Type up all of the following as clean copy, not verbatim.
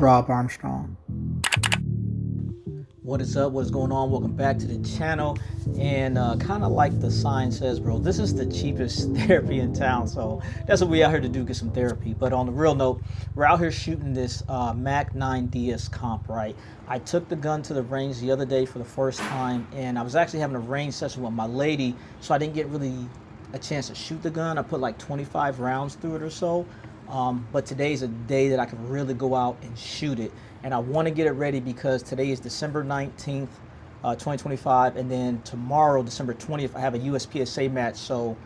Rob Armstrong. What is up? What is going on? Welcome back to the channel. And kind of like the sign says, bro, this is the cheapest therapy in town. So that's what we out here to do, get some therapy. But on the real note, we're out here shooting this MAC9 DS Comp, right? I took the gun to the range the other day for the first time, and I was actually having a range session with my lady, so I didn't get really a chance to shoot the gun. I put like 25 rounds through it or so. But today's a day that I can really go out and shoot it. And I want to get it ready because today is December 19th, 2025. And then tomorrow, December 20th, I have a USPSA match. So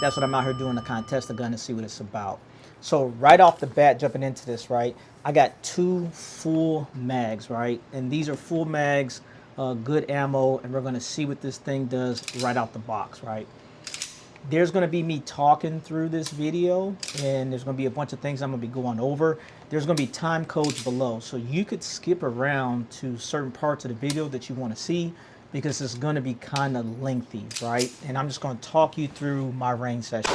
that's what I'm out here doing, to kind of test the gun and see what it's about. So right off the bat, jumping into this, right, I got two full mags, right? And these are full mags, good ammo. And we're going to see what this thing does right out the box, right? There's going to be me talking through this video, and there's going to be a bunch of things I'm going to be going over. There's going to be time codes below, so you could skip around to certain parts of the video that you want to see, because it's going to be kind of lengthy, right? And I'm just going to talk you through my range session.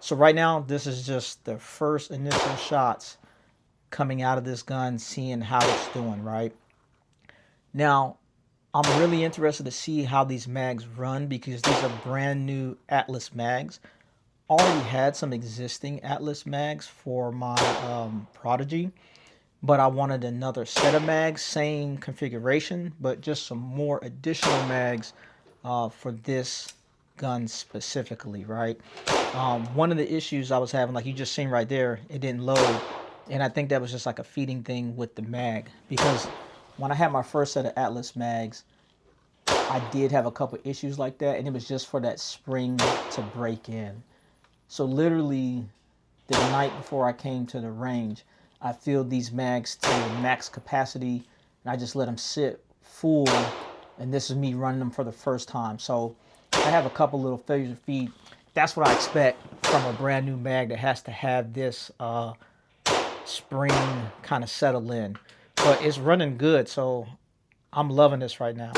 So right now, this is just the first initial shots coming out of this gun, seeing how it's doing, right? Now, I'm really interested to see how these mags run, because these are brand new Atlas mags. Already had some existing Atlas mags for my Prodigy, but I wanted another set of mags, same configuration, but just some more additional mags for this gun specifically, right? One of the issues I was having, like you just seen right there, it didn't load, and I think that was just like a feeding thing with the mag, because when I had my first set of Atlas mags, I did have a couple issues like that, and it was just for that spring to break in. So literally the night before I came to the range, I filled these mags to max capacity, and I just let them sit full, and this is me running them for the first time. So I have a couple little failures to feed. That's what I expect from a brand new mag that has to have this spring kind of settle in. But it's running good, so I'm loving this right now.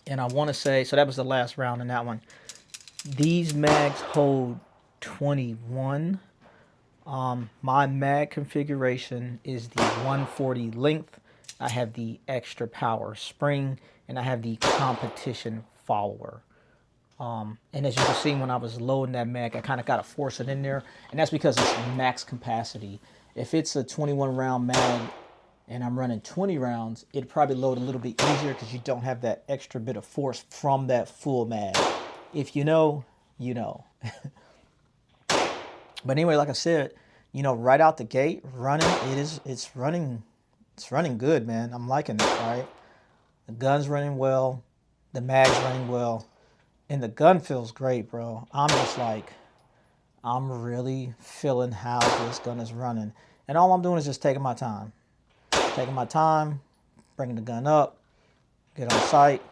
And I want to say, so that was the last round in that one. These mags hold 21. My mag configuration is the 140 length. I have the extra power spring, and I have the competition follower. And as you can see, when I was loading that mag, I kind of got to force it in there. And that's because it's max capacity. If it's a 21 round mag, and I'm running 20 rounds, it'd probably load a little bit easier because you don't have that extra bit of force from that full mag. If you know, you know. But anyway, like I said, you know, right out the gate, it's running good, man. I'm liking it, right? The gun's running well, the mag's running well, and the gun feels great, bro. I'm just like, I'm really feeling how this gun is running. And all I'm doing is just taking my time. Bringing the gun up, get on sight,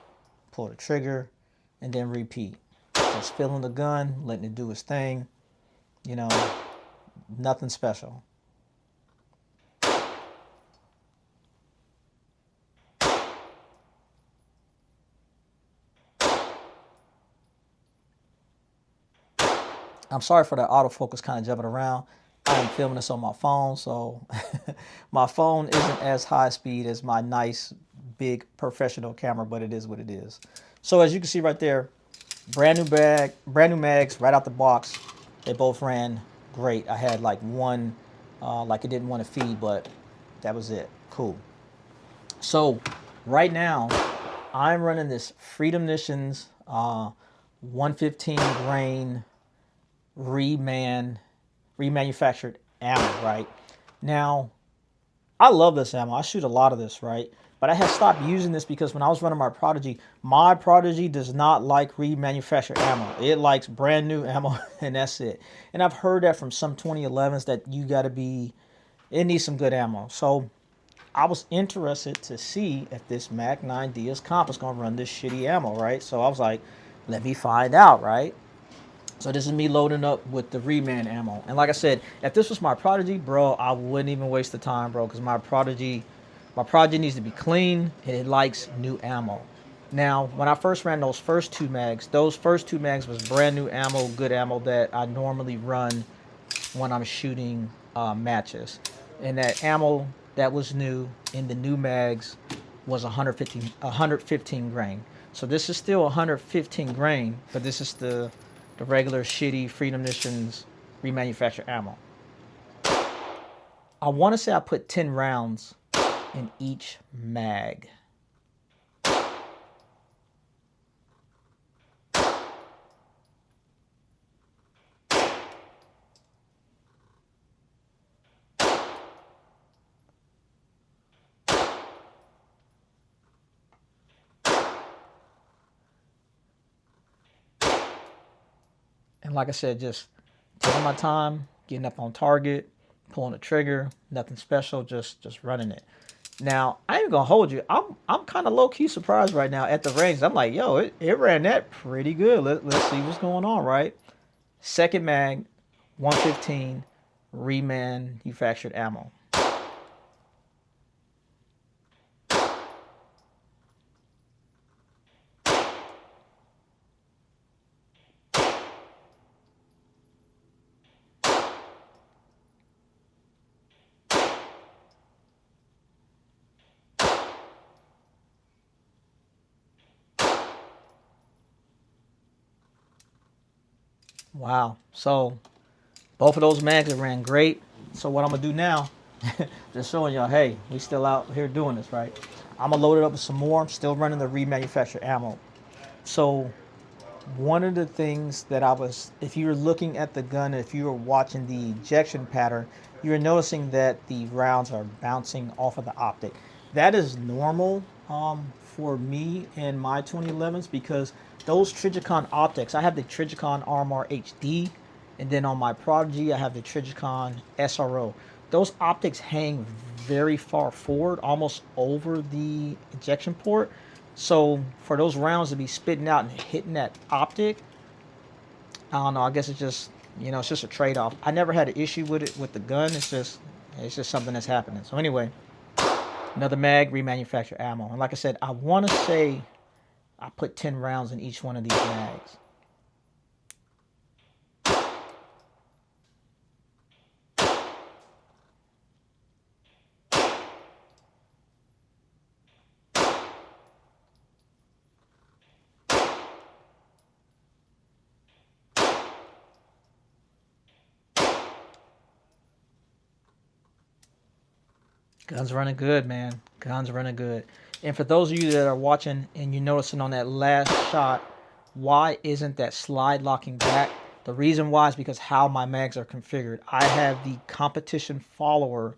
pull the trigger, and then repeat. Just feeling the gun, letting it do its thing. You know, nothing special. I'm sorry for that autofocus kind of jumping around. I am filming this on my phone, so my phone isn't as high speed as my nice, big, professional camera, but it is what it is. So as you can see right there, brand new mags right out the box. They both ran great. I had like one, like it didn't want to feed, but that was it. Cool. So right now, I'm running this Freedom Missions 115 grain remanufactured ammo, right? Now, I love this ammo. I shoot a lot of this, right? But I had stopped using this because when I was running my Prodigy does not like remanufactured ammo. It likes brand new ammo, and that's it. And I've heard that from some 2011s that it needs some good ammo. So I was interested to see if this MAC9 DS Comp is going to run this shitty ammo, right? So I was like, let me find out, right? So this is me loading up with the Reman ammo. And like I said, if this was my Prodigy, bro, I wouldn't even waste the time, bro, because my Prodigy needs to be clean, and it likes new ammo. Now, when I first ran those first two mags was brand new ammo, good ammo that I normally run when I'm shooting matches. And that ammo that was new in the new mags was 115 grain. So this is still 115 grain, but this is the regular shitty Freedom Missions remanufactured ammo. I want to say I put 10 rounds in each mag. And like I said, just taking my time, getting up on target, pulling the trigger, nothing special, just running it. Now, I ain't gonna hold you. I'm kind of low-key surprised right now at the range. I'm like, yo, it ran that pretty good. Let's see what's going on, right? Second mag, 115, remanufactured ammo. Wow. So both of those mags ran great. So what I'm gonna do now, just showing y'all, hey, we still out here doing this, right? I'm gonna load it up with some more. I'm still running the remanufactured ammo. So one of the things that if you were looking at the gun, if you were watching the ejection pattern, you were noticing that the rounds are bouncing off of the optic. That is normal for me and my 2011s, because those Trigicon optics, I have the Trigicon RMR HD, and then on my Prodigy I have the Trigicon SRO. Those optics hang very far forward, almost over the ejection port. So for those rounds to be spitting out and hitting that optic, I don't know, I guess it's just, it's just a trade-off. I never had an issue with it with the gun. It's just something that's happening. So anyway, another mag, remanufactured ammo. And like I said, I want to say I put 10 rounds in each one of these mags. Guns running good, man. Guns running good. And for those of you that are watching and you're noticing on that last shot, why isn't that slide locking back? The reason why is because how my mags are configured. I have the competition follower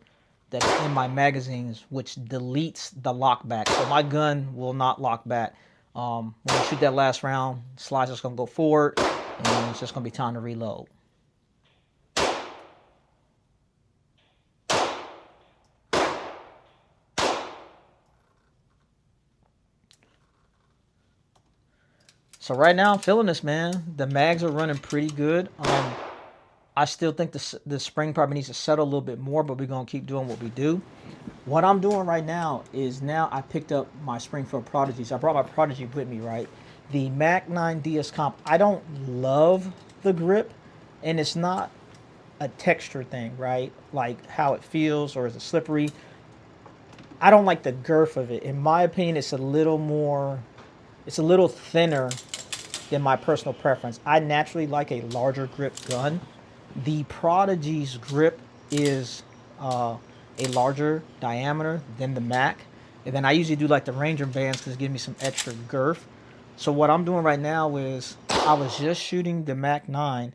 that's in my magazines, which deletes the lock back. So my gun will not lock back. When you shoot that last round, slide's just going to go forward, and it's just going to be time to reload. So right now I'm feeling this, man. The mags are running pretty good. I still think the spring probably needs to settle a little bit more, but we're going to keep doing what we do. What I'm doing right now is I picked up my spring for Prodigy. So I brought my Prodigy with me, right? The MAC9 DS Comp. I don't love the grip, and it's not a texture thing, right? Like how it feels, or is it slippery? I don't like the girth of it. In my opinion, it's a little thinner than my personal preference. I naturally like a larger grip gun. The Prodigy's grip is a larger diameter than the Mac. And then I usually do like the Ranger bands because it gives me some extra girth. So what I'm doing right now is I was just shooting the MAC9,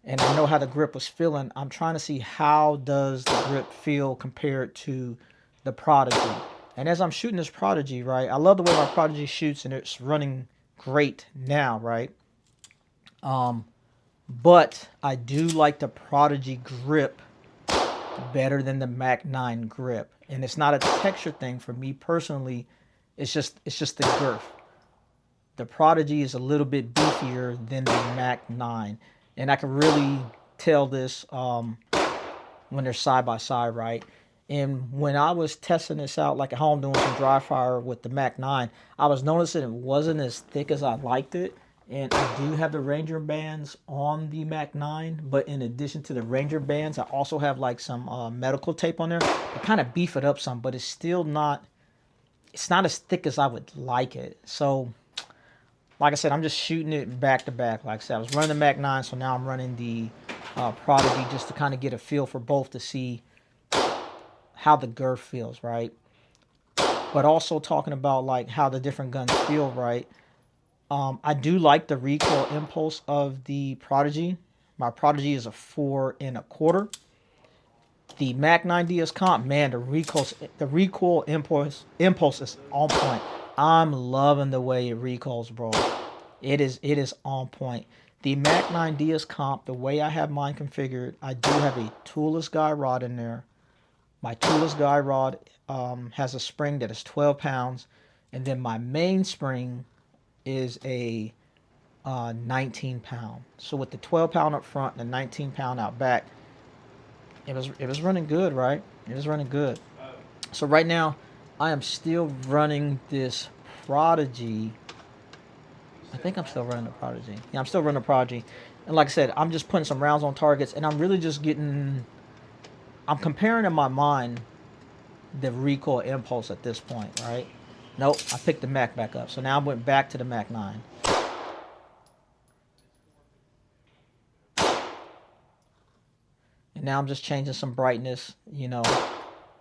and I know how the grip was feeling. I'm trying to see how does the grip feel compared to the Prodigy. And as I'm shooting this Prodigy, right, I love the way my Prodigy shoots, and it's running great now, right? But I do like the Prodigy grip better than the MAC9 grip. And it's not a texture thing for me personally. It's just the girth. The Prodigy is a little bit beefier than the MAC9. And I can really tell this when they're side by side, right? And when I was testing this out, like at home doing some dry fire with the MAC9, I was noticing it wasn't as thick as I liked it. And I do have the Ranger bands on the MAC9, but in addition to the Ranger bands, I also have like some medical tape on there to kind of beef it up some, but it's still not, it's not as thick as I would like it. So, like I said, I'm just shooting it back to back. Like I said, I was running the MAC9, so now I'm running the Prodigy just to kind of get a feel for both to see how the girth feels, right? But also talking about like how the different guns feel, right? I do like the recoil impulse of the Prodigy. My Prodigy is a 4 1/4. The MAC9 DS Comp, man, the recoil impulse is on point. I'm loving the way it recoils, bro. It is on point. The MAC9 DS Comp, the way I have mine configured, I do have a toolless guide rod in there. My toolless guide rod has a spring that is 12 pounds, and then my main spring is a 19 pound. So with the 12 pound up front and the 19 pound out back, it was running good, right? It was running good. So right now, I am still running this Prodigy. I think I'm still running the Prodigy. Yeah, I'm still running the Prodigy. And like I said, I'm just putting some rounds on targets, and I'm really just getting, I'm comparing in my mind the recoil impulse at this point, right? Nope, I picked the Mac back up. So now I went back to the MAC9. And now I'm just changing some brightness, you know.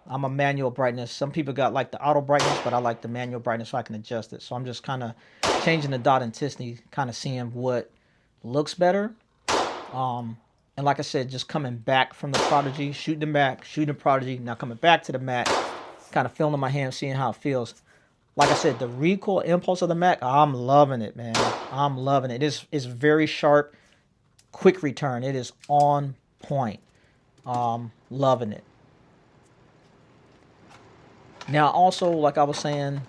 I'm a manual brightness. Some people got like the auto brightness, but I like the manual brightness so I can adjust it. So I'm just kind of changing the dot intensity, kind of seeing what looks better. And like I said, just coming back from the Prodigy, shooting the Mac, shooting the Prodigy, now coming back to the Mac, kind of feeling my hand, seeing how it feels. Like I said, the recoil impulse of the Mac, I'm loving it, man. I'm loving it. It's very sharp, quick return. It is on point. Loving it. Now, also, like I was saying,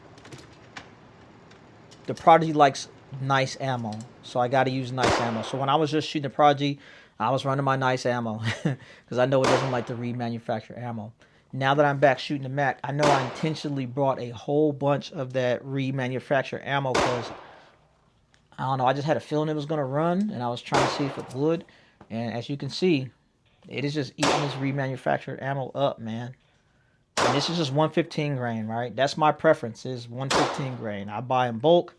the Prodigy likes nice ammo, so I got to use nice ammo. So when I was just shooting the Prodigy, I was running my nice ammo because I know it doesn't like the remanufactured ammo. Now that I'm back shooting the Mac, I know I intentionally brought a whole bunch of that remanufactured ammo because, I don't know, I just had a feeling it was going to run, and I was trying to see if it would. And as you can see, it is just eating this remanufactured ammo up, man. And this is just 115 grain, right? That's my preference, is 115 grain. I buy in bulk.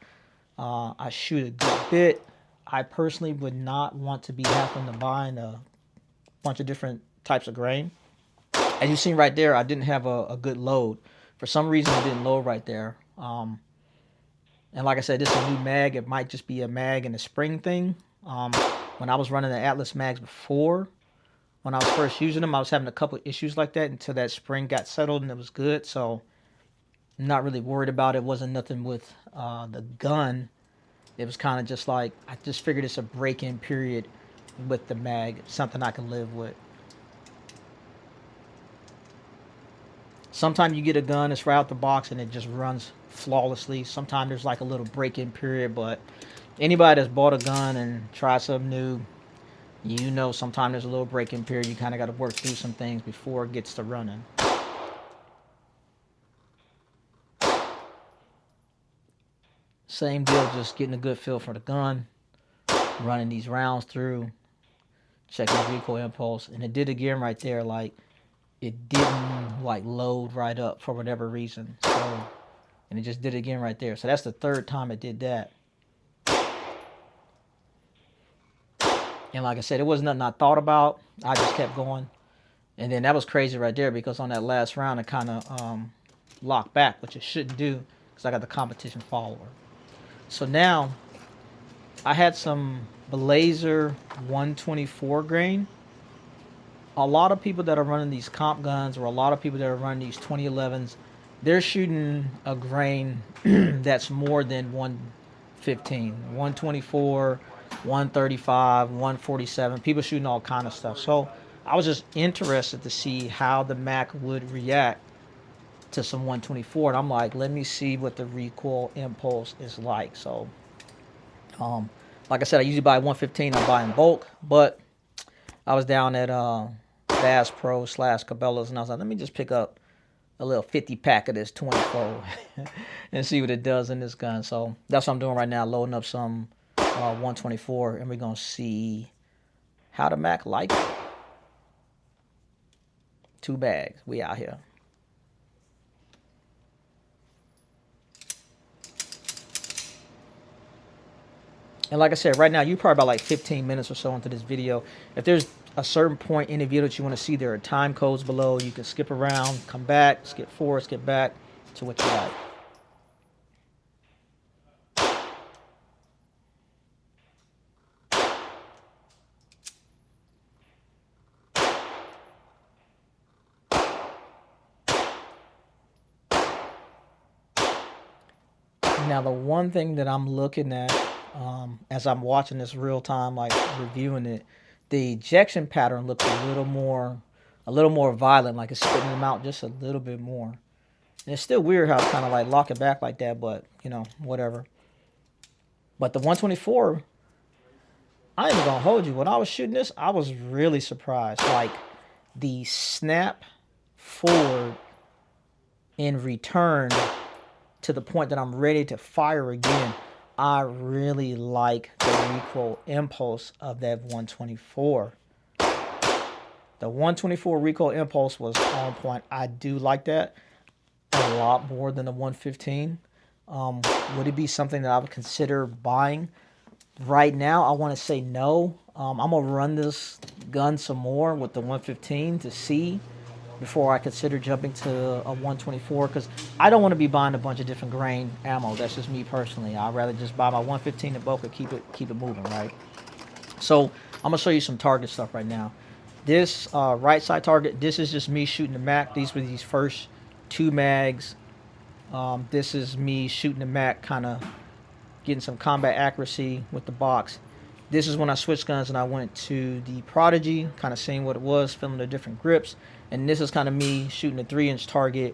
I shoot a good bit. I personally would not want to be having to buy a bunch of different types of grain. As you've seen right there, I didn't have a good load. For some reason, it didn't load right there. And like I said, this is a new mag. It might just be a mag and a spring thing. When I was running the Atlas mags before, when I was first using them, I was having a couple issues like that until that spring got settled and it was good. So I'm not really worried about it. It wasn't nothing with the gun. It was kind of just like, I just figured it's a break-in period with the mag, something I can live with. Sometimes you get a gun, it's right out the box, and it just runs flawlessly. Sometimes there's like a little break-in period, but anybody that's bought a gun and tried something new, you know sometimes there's a little break-in period. You kind of got to work through some things before it gets to running. Same deal, just getting a good feel for the gun, running these rounds through, checking the recoil impulse, and it did again right there, like it didn't like load right up for whatever reason. So, and it just did it again right there. So that's the third time it did that. And like I said, it wasn't nothing I thought about. I just kept going. And then that was crazy right there because on that last round, it kind of locked back, which it shouldn't do because I got the competition follower. So now, I had some Blazer 124 grain. A lot of people that are running these comp guns, or a lot of people that are running these 2011s, they're shooting a grain that's more than 115, 124, 135, 147. People shooting all kind of stuff. So I was just interested to see how the Mac would react to some 124, and I'm like, let me see what the recoil impulse is like. So like I said, I usually buy 115. I buy in bulk, but I was down at Bass Pro / Cabela's, and I was like, let me just pick up a little 50 pack of this 24 and see what it does in this gun. So that's what I'm doing right now, loading up some 124, and we're gonna see how the Mac like it. 2 bags. We out here. And like I said, right now, you're probably about like 15 minutes or so into this video. If there's a certain point in the video that you want to see, there are time codes below. You can skip around, come back, skip forward, skip back to what you like. Now, the one thing that I'm looking at as I'm watching this real time, like reviewing it, the ejection pattern looks a little more violent, like it's spitting them out just a little bit more. And it's still weird how it's kind of like lock it back like that, but you know, whatever. But the 124, I ain't even gonna hold you. When I was shooting this, I was really surprised. Like the snap forward in return to the point that I'm ready to fire again. I really like the recoil impulse of that 124. The 124 recoil impulse was on point. I do like that a lot more than the 115. Would it be something that I would consider buying? Right now, I want to say no. I'm going to run this gun some more with the 115 to see before I consider jumping to a 124, because I don't want to be buying a bunch of different grain ammo. That's just me personally. I'd rather just buy my 115 in bulk and keep it moving, right? So I'm gonna show you some target stuff right now. This right side target, this is just me shooting the Mac. These were these first 2 mags. This is me shooting the Mac, kind of getting some combat accuracy with the box. This is when I switched guns and I went to the Prodigy, kind of seeing what it was, feeling the different grips. And this is kind of me shooting a 3-inch target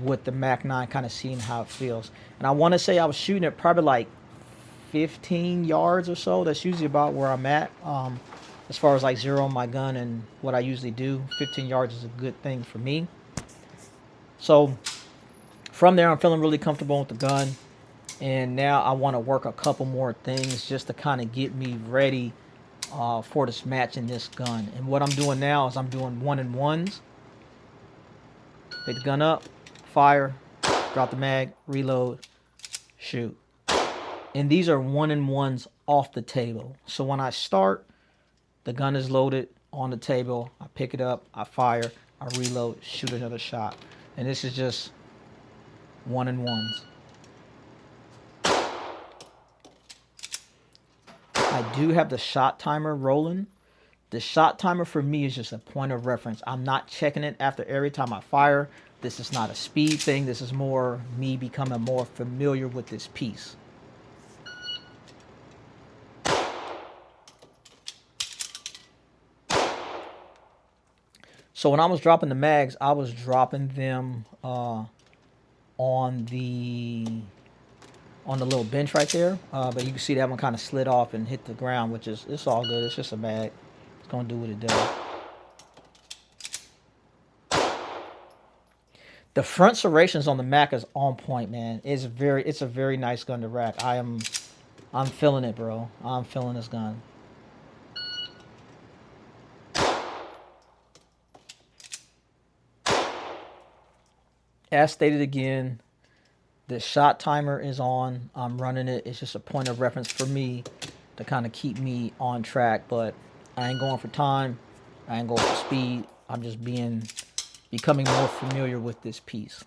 with the MAC9, kind of seeing how it feels. And I want to say I was shooting it probably like 15 yards or so. That's usually about where I'm at as far as like zeroing my gun and what I usually do. 15 yards is a good thing for me. So from there, I'm feeling really comfortable with the gun. And now I want to work a couple more things just to kind of get me ready for this match in this gun. And what I'm doing now is I'm doing 1-in-1s. Pick the gun up, fire, drop the mag, reload, shoot. And these are 1-in-1s off the table. So when I start, the gun is loaded on the table. I pick it up, I fire, I reload, shoot another shot. And this is just 1-in-1s. I do have the shot timer rolling. The shot timer for me is just a point of reference. I'm not checking it after every time I fire. This is not a speed thing. This is more me becoming more familiar with this piece. So when I was dropping the mags, I was dropping them on the little bench right there, but you can see that one kind of slid off and hit the ground, which is, it's all good. It's just a mag. It's gonna do what it does. The front serrations on the Mac is on point, man. It's a very nice gun to rack. I'm feeling it, bro. I'm feeling this gun. As stated again, the shot timer is on. I'm running it. It's just a point of reference for me to kind of keep me on track. But I ain't going for time. I ain't going for speed. I'm just becoming more familiar with this piece.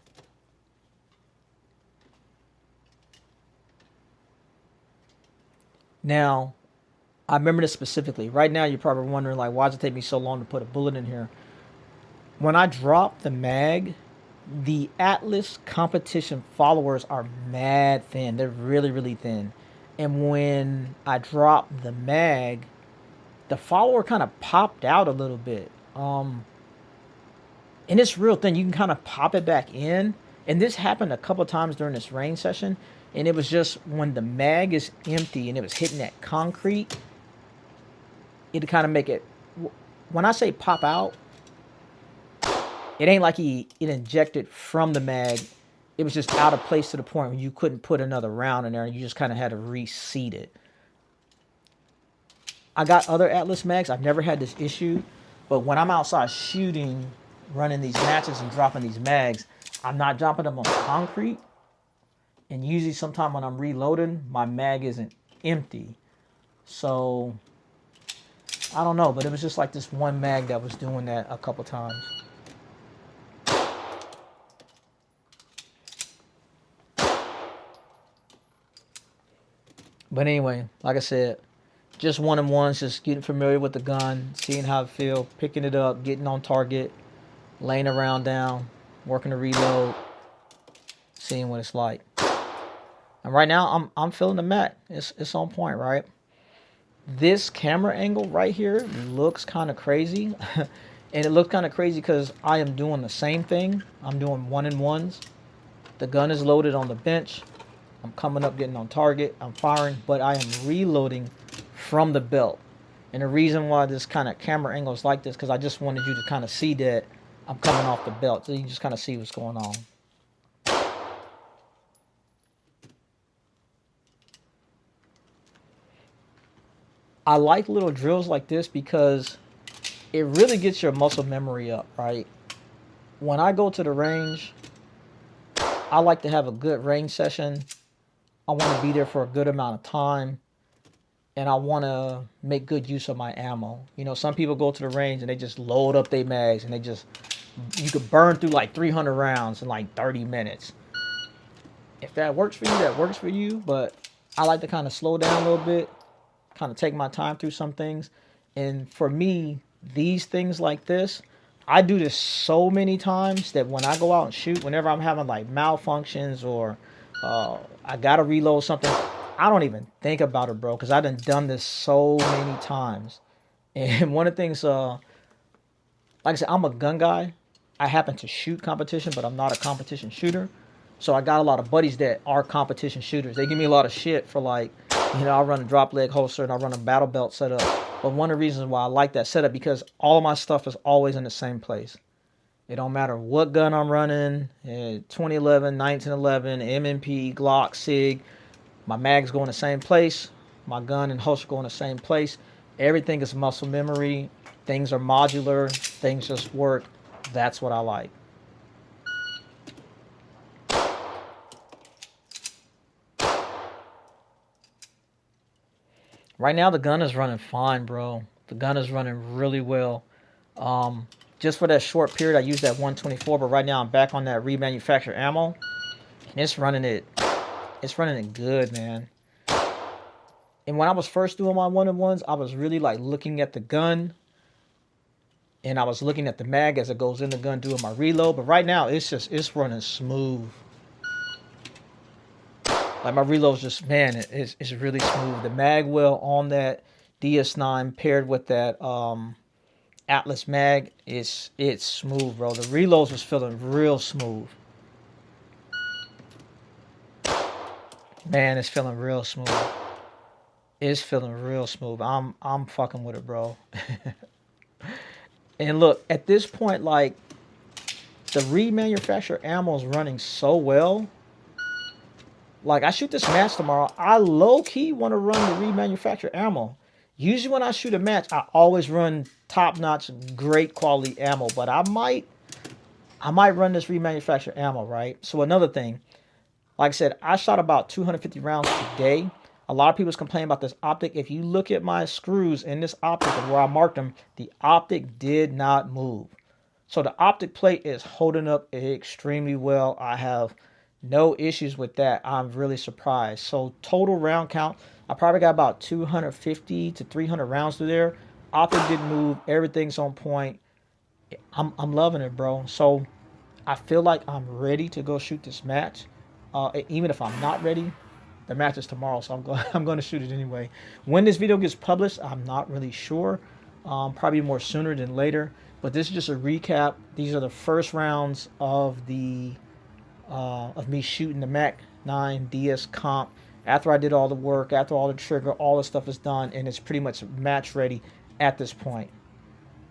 Now, I remember this specifically. Right now, you're probably wondering, like, why does it take me so long to put a bullet in here? When I drop the mag, the Atlas competition followers are mad thin. They're really, really thin. And when I dropped the mag, the follower kind of popped out a little bit. And it's real thin. You can kind of pop it back in. And this happened a couple times during this rain session. And it was just when the mag is empty and it was hitting that concrete, it'd kind of make it, when I say pop out, it ain't like it injected from the mag it was just out of place to the point where you couldn't put another round in there, and you just kind of had to reseat it. I got other Atlas mags. I've never had this issue, but when I'm outside shooting, running these matches and dropping these mags, I'm not dropping them on concrete. And usually sometime when I'm reloading, my mag isn't empty. So, I don't know, but it was just like this one mag that was doing that a couple times. But anyway, like I said, just one-on-ones, just getting familiar with the gun, seeing how it feels, picking it up, getting on target, laying around down, working to reload, seeing what it's like. And right now, I'm feeling the MAC. It's on point, right? This camera angle right here looks kind of crazy. And it looks kind of crazy because I am doing the same thing. I'm doing one-on-ones. The gun is loaded on the bench. I'm coming up, getting on target. I'm firing, but I am reloading from the belt. And the reason why this kind of camera angle is like this, because I just wanted you to kind of see that I'm coming off the belt. So you can just kind of see what's going on. I like little drills like this because it really gets your muscle memory up, right? When I go to the range, I like to have a good range session. I want to be there for a good amount of time. And I want to make good use of my ammo. You know, some people go to the range and they just load up their mags and you could burn through like 300 rounds in like 30 minutes. If that works for you, that works for you. But I like to kind of slow down a little bit, kind of take my time through some things. And for me, these things like this, I do this so many times that when I go out and shoot, whenever I'm having like malfunctions or I got to reload something, I don't even think about it, bro, because I done this so many times. And one of the things, like I said, I'm a gun guy. I happen to shoot competition, but I'm not a competition shooter. So I got a lot of buddies that are competition shooters. They give me a lot of shit for like, you know, I run a drop leg holster and I run a battle belt setup. But one of the reasons why I like that setup, because all of my stuff is always in the same place. It don't matter what gun I'm running, 2011, 1911, MMP, Glock, SIG. My mags go in the same place. My gun and holster go in the same place. Everything is muscle memory. Things are modular. Things just work. That's what I like. Right now, the gun is running fine, bro. The gun is running really well. Just for that short period, I used that 124, but right now I'm back on that remanufactured ammo. And it's running it good, man. And when I was first doing my one-on-ones, I was really like looking at the gun. And I was looking at the mag as it goes in the gun doing my reload. But right now, it's running smooth. Like my reload's just, man, it's really smooth. The mag well on that DS9 paired with that Atlas mag, it's smooth, bro. The reloads was feeling real smooth. Man, it's feeling real smooth. It's feeling real smooth. I'm fucking with it, bro. And look, at this point, like, the remanufactured ammo is running so well. Like, I shoot this match tomorrow. I low-key want to run the remanufactured ammo. Usually when I shoot a match, I always run top-notch, great quality ammo. But I might run this remanufactured ammo, right? So another thing, like I said, I shot about 250 rounds today. A lot of people's complaining about this optic. If you look at my screws in this optic and where I marked them, the optic did not move. So the optic plate is holding up extremely well. I have no issues with that. I'm really surprised. So total round count, I probably got about 250 to 300 rounds through there. Optic didn't move. Everything's on point. I'm loving it, bro. So I feel like I'm ready to go shoot this match. Even if I'm not ready, the match is tomorrow, so I'm going to shoot it anyway. When this video gets published, I'm not really sure. Probably more sooner than later. But this is just a recap. These are the first rounds of me shooting the MAC9 DS Comp. After I did all the work, after all the trigger, all the stuff is done, and it's pretty much match ready at this point.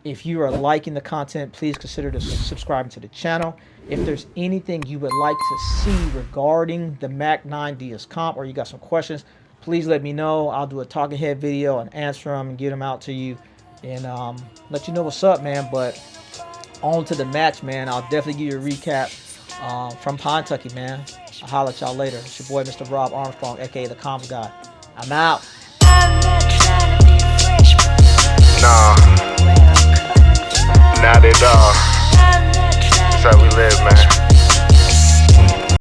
If you are liking the content, please consider subscribing to the channel. If there's anything you would like to see regarding the MAC9 DS Comp, or you got some questions, please let me know. I'll do a talking head video and answer them and get them out to you, and let you know what's up, man. But on to the match, man. I'll definitely give you a recap from Kentucky, man. I'll holler at y'all later. It's your boy, Mr. Rob Armstrong, aka the Comms Guy. I'm out. Nah, not at all. That's how we live, man.